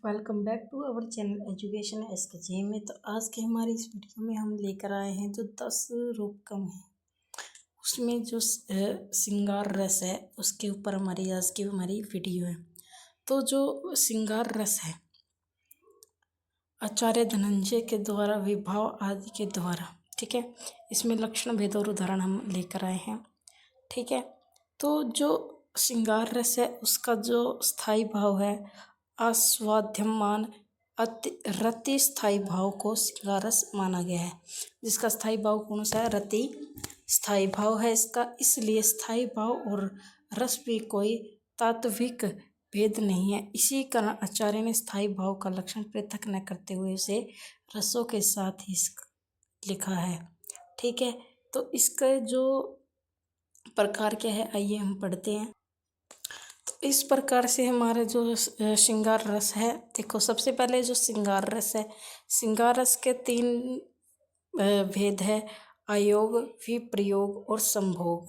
Welcome back to our channel education SK में। तो आज के हमारी इस वीडियो में हम लेकर आए हैं जो 10 रूपकम है, उसमें जो श्रृंगार रस है उसके ऊपर हमारी आज की हमारी वीडियो है। तो जो श्रृंगार रस है आचार्य धनंजय के द्वारा विभाव आदि के द्वारा, ठीक है, इसमें लक्षण भेद और उदाहरण हम लेकर आए हैं। ठीक है, तो जो श्रृंगार रस है उसका जो स्थायी भाव है आस्वाद्यमान रति स्थायी भाव को श्रृंगार रस माना गया है, जिसका स्थायी भाव कौन सा है? रति स्थायी भाव है इसका। इसलिए स्थायी भाव और रस भी कोई तात्विक भेद नहीं है। इसी कारण आचार्य ने स्थायी भाव का लक्षण पृथक न करते हुए इसे रसों के साथ ही लिखा है। ठीक है, तो इसका जो प्रकार क्या है आइए हम पढ़ते हैं। तो इस प्रकार से हमारा जो श्रृंगार रस है, देखो सबसे पहले जो श्रृंगार रस है, श्रृंगार रस के 3 भेद है, अयोग, विप्रयोग और संभोग।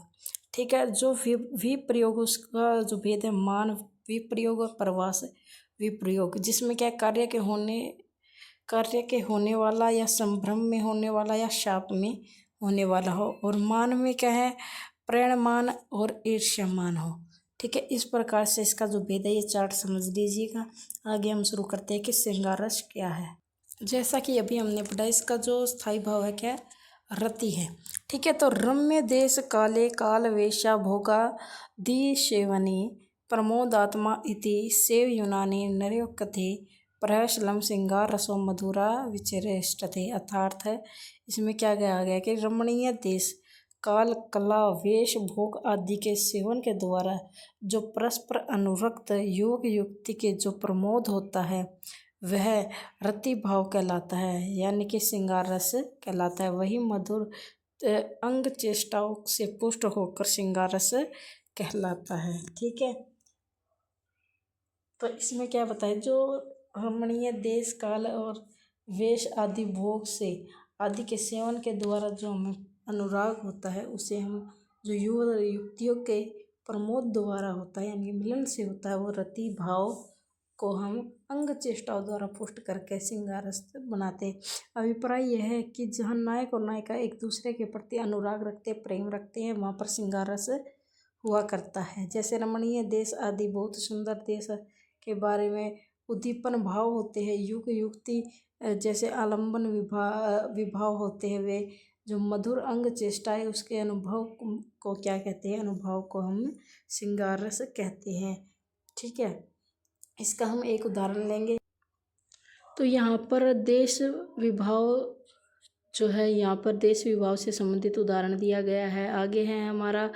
ठीक है, जो विप्रयोग उसका जो भेद है मान विप्रयोग और प्रवास विप्रयोग, जिसमें क्या कार्य के होने वाला या संभ्रम में होने वाला या शाप में होने वाला हो, और मान में क्या है? प्रेरणमान और ईर्ष्यमान हो। ठीक है, इस प्रकार से इसका जो भेद है ये चार्ट समझ लीजिएगा। आगे हम शुरू करते हैं कि श्रृंगार रस क्या है। जैसा कि अभी हमने पढ़ा, इसका जो स्थायी भाव है क्या है? रति है। ठीक है, तो रम्य देश काले काल वेशा भोगा दी सेवनी प्रमोदात्मा इति सेव यूनानी नर्यो कथे प्रहसलम श्रृंगार रसो मधुरा विचेष्टते। अर्थात है इसमें क्या कहा गया कि रमणीय देश काल कला वेश भोग आदि के सेवन के द्वारा जो परस्पर अनुरक्त योग युक्ति के जो प्रमोद होता है वह रति भाव कहलाता है, यानी कि श्रृंगार रस कहलाता है। वही मधुर अंग चेष्टाओं से पुष्ट होकर श्रृंगार रस कहलाता है। ठीक है, तो इसमें क्या बताए? जो रमणीय देश काल और वेश आदि भोग से आदि के सेवन के द्वारा जो हमें अनुराग होता है उसे हम जो युक्तियों के प्रमोद द्वारा होता है यानी मिलन से होता है, वो रति भाव को हम अंग चेष्टाओं द्वारा पुष्ट करके श्रृंगार रस बनाते हैं। अभिप्राय यह है कि जहाँ नायक और नायिका एक दूसरे के प्रति अनुराग रखते प्रेम रखते हैं वहाँ पर श्रृंगार रस हुआ करता है। जैसे रमणीय देश आदि बहुत सुंदर देश के बारे में उद्दीपन भाव होते हैं, युग युक्ति जैसे आलम्बन विभाव होते हैं, वे जो मधुर अंग चेष्टाएं उसके अनुभव को क्या कहते हैं? अनुभव को हम श्रृंगार रस कहते हैं। ठीक है, इसका हम एक उदाहरण लेंगे। तो यहाँ पर देश विभाव जो है, यहाँ पर देश विभाव से संबंधित उदाहरण दिया गया है। आगे है हमारा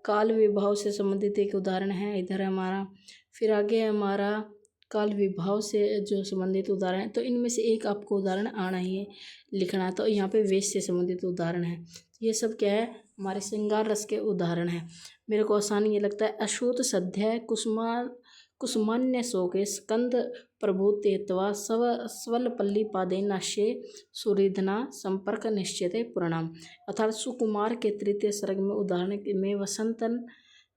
काल विभाव से संबंधित एक उदाहरण है इधर हमारा, फिर आगे है हमारा काल विभाव से जो संबंधित उदाहरण है। तो इनमें से एक आपको उदाहरण आना ही है, लिखना। तो यहाँ पे वेश से संबंधित उदाहरण है। ये सब क्या है? हमारे श्रृंगार रस के उदाहरण है। मेरे को आसान ये लगता है। अशोत सध्या कुसुमान्य शोके स्कंद प्रभुतेत्वा स्वल पल्ली पादेनाश्य सूर्यधना संपर्क निश्चित पूर्णाम। अर्थात सुकुमार के तृतीय सर्ग में उदाहरण में वसंतन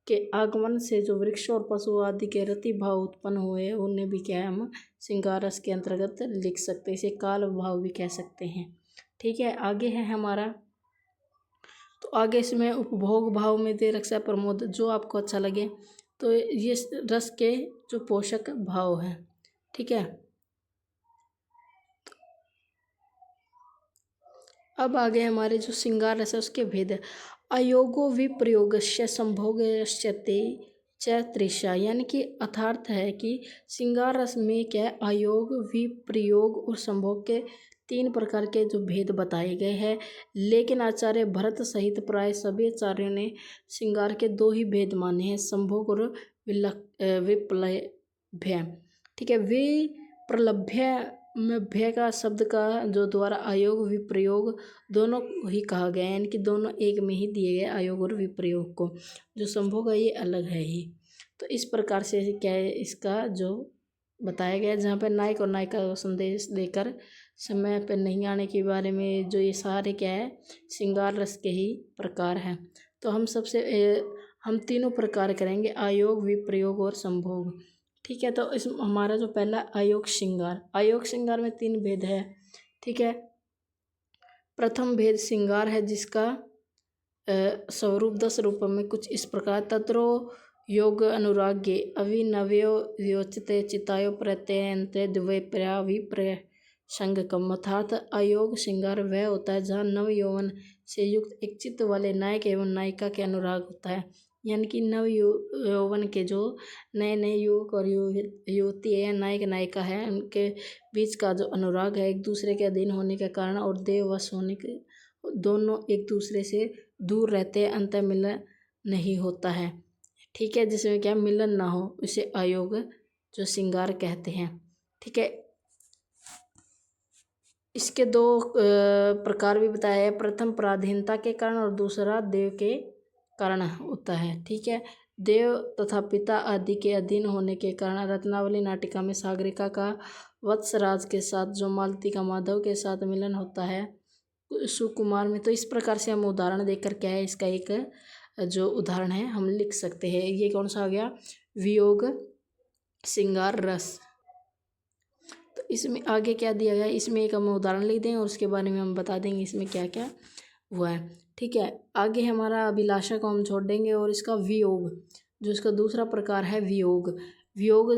के आगमन से जो वृक्ष और पशु आदि के रति भाव उत्पन्न हुए उन्हें भी क्या है हम श्रृंगार रस के अंतर्गत लिख सकते हैं। इसे काल भाव भी कह सकते हैं। ठीक है, आगे है हमारा, तो आगे इसमें उपभोग भाव में दे रखा है प्रमोद, जो आपको अच्छा लगे। तो ये रस के जो पोषक भाव हैं। ठीक है, अब आगे हमारे जो श्रृंगार रस है उसके भेद है। अयोगो विप्रयोगस्य संभोगस्यते च तृषा, यानी कि अर्थार्थ है कि श्रृंगार रस में क्या है? अयोग विप्रयोग और संभोग के 3 प्रकार के जो भेद बताए गए हैं, लेकिन आचार्य भरत सहित प्राय सभी आचार्यों ने श्रृंगार के 2 ही भेद माने हैं, संभोग और विप्लभ्य। ठीक है, विप्रलभ्य में भय का शब्द का जो द्वारा अयोग विप्रयोग दोनों ही कहा गया है, यानी कि दोनों एक में ही दिए गए अयोग और विप्रयोग को। जो संभोग है ये अलग है ही। तो इस प्रकार से क्या है इसका जो बताया गया, जहाँ पर नायक और नायिका को संदेश देकर समय पर नहीं आने के बारे में, जो ये सारे क्या है श्रृंगार रस के ही प्रकार हैं। तो हम तीनों प्रकार करेंगे, अयोग विप्रयोग और संभोग। ठीक है। तो इस हमारा जो पहला अयोग श्रृंगार, अयोग श्रृंगार में 3 भेद है। ठीक है। प्रथम भेद श्रृंगार है जिसका स्वरूप 10 रूपों में कुछ इस प्रकार तत्रो योग अनुराग्य अभिनव्यो योचिते चितायो प्रत्ययन्ते द्वे प्रया विप्रय संगकम। अर्थात अयोग श्रृंगार वह होता है जहाँ नव यौवन से युक्त एक चित्त वाले नायक एवं नायिका के अनुराग होता है। यानी कि नव यौवन के जो नए नए युवक और युवती है, नायक नायिका है, उनके बीच का जो अनुराग है एक दूसरे के अधीन होने के कारण और देववश होने के दोनों एक दूसरे से दूर रहते हैं, अंतर मिलन नहीं होता है। ठीक है। जिसमें क्या मिलन ना हो उसे अयोग जो श्रृंगार कहते हैं। ठीक है। इसके 2 प्रकार भी बताया है। प्रथम पराधीनता के कारण और दूसरा देव के कारण होता है। ठीक है। देव तथा पिता आदि के अधीन होने के कारण रत्नावली नाटिका में सागरिका का वत्सराज के साथ जो मालती का माधव के साथ मिलन होता है सुकुमार में। तो इस प्रकार से हम उदाहरण देखकर क्या है इसका एक जो उदाहरण है हम लिख सकते हैं। ये कौन सा आ गया? वियोग श्रृंगार रस। तो इसमें आगे क्या दिया गया, इसमें एक हम उदाहरण लिख देंगे और उसके बारे में हम बता देंगे इसमें क्या क्या हुआ है। ठीक है। आगे हमारा अभिलाषा को हम छोड़ देंगे और इसका वियोग जो इसका दूसरा प्रकार है वियोग। वियोग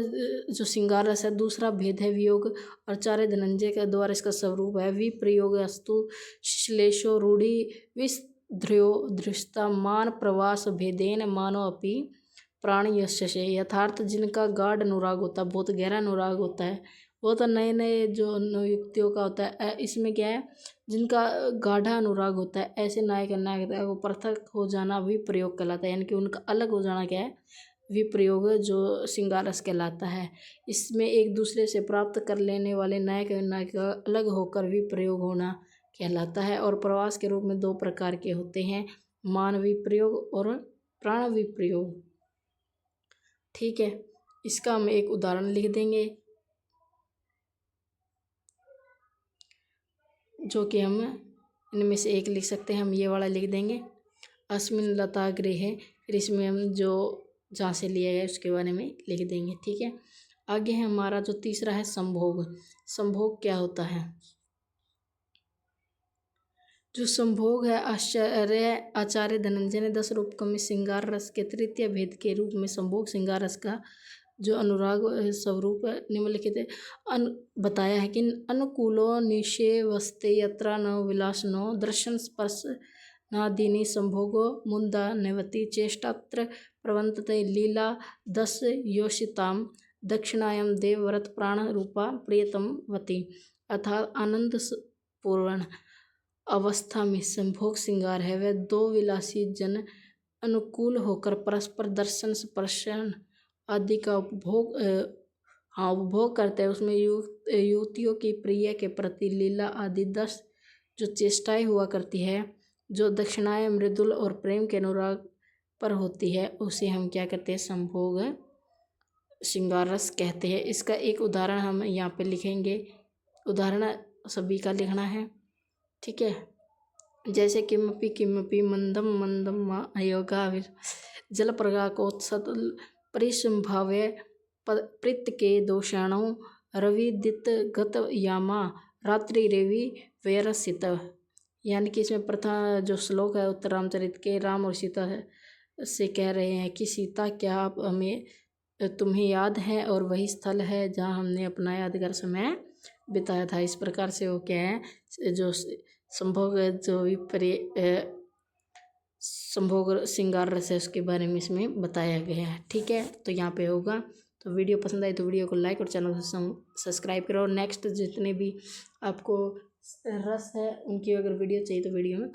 जो श्रृंगार रस है दूसरा भेद है वियोग। आचार्य धनंजय के द्वारा इसका स्वरूप है विप्रयोग अस्तु श्लेषो रूढ़ी विस्ध्र्यो दृष्टा मान प्रवास भेदेन मानो अपि प्राण यशसे। यथार्थ जिनका गाढ़ अनुराग होता है, बहुत गहरा अनुराग होता है, वो तो नए नए जो नवयुक्तियों का होता है। इसमें क्या है, जिनका गाढ़ा अनुराग होता है ऐसे नायक नायिका को पृथक हो जाना विप्रयोग कहलाता है। यानी कि उनका अलग हो जाना क्या है, विप्रयोग जो श्रृंगार रस कहलाता है। इसमें एक दूसरे से प्राप्त कर लेने वाले नायक और नायिका अलग होकर विप्रयोग होना कहलाता है। और प्रवास के रूप में 2 प्रकार के होते हैं, मान विप्रयोग और प्राण विप्रयोग। ठीक है। इसका हम एक उदाहरण लिख देंगे जो कि हम इनमें से एक लिख सकते हैं। हम ये वाला लिख देंगे अस्मिन लता गृह। फिर इसमें हम जो जहाँ से लिया गया उसके बारे में लिख देंगे। ठीक है। आगे है हमारा जो तीसरा है संभोग। संभोग क्या होता है? जो संभोग है आचार्य धनंजय ने 10 रूपकों में श्रृंगार रस के तृतीय भेद के रूप में संभोग श्रृंगार रस का जो अनुराग स्वरूप निम्नलिखित बताया है कि अनुकूलो निषेवस्ते यत्रा न विलास नो दर्शन स्पर्श नादीनी संभोगो मुंदा नवती चेष्टात्र प्रवंतते लीला 10 योषिताम दक्षिणायाम देवव्रत प्राण रूपा प्रियतम वती। अर्थात आनंद पूर्ण अवस्था में संभोग श्रृंगार है वह 2 विलासी जन अनुकूल होकर परस्पर दर्शन स्पर्शन आदि का उपभोग करते हैं। उसमें युवतियों की प्रिय के प्रति लीला आदि 10 जो चेष्टाएं हुआ करती है जो दक्षिणाएं मृदुल और प्रेम के अनुराग पर होती है उसे हम क्या कहते हैं, संभोग श्रृंगार रस कहते हैं। इसका एक उदाहरण हम यहाँ पे लिखेंगे। उदाहरण सभी का लिखना है। ठीक है। जैसे किमपि किमपि मंदम मंदम अयोगा जल प्रगाकोत्सत परिसंभाव्य प्रीत के दोषाणों रविदित गत यामा रात्रि रेवी वैरसित। यानी कि इसमें प्रथम जो श्लोक है उत्तर रामचरित के राम और सीता से कह रहे हैं कि सीता क्या आप हमें तुम्हें याद है और वही स्थल है जहाँ हमने अपना यादगार समय बिताया था। इस प्रकार से वो क्या है जो संभोग जो संभोग श्रृंगार रस है उसके बारे में इसमें बताया गया है। ठीक है। तो यहाँ पे होगा। तो वीडियो पसंद आई तो वीडियो को लाइक और चैनल को सब्सक्राइब करो। नेक्स्ट जितने भी आपको रस है उनकी अगर वीडियो चाहिए तो वीडियो में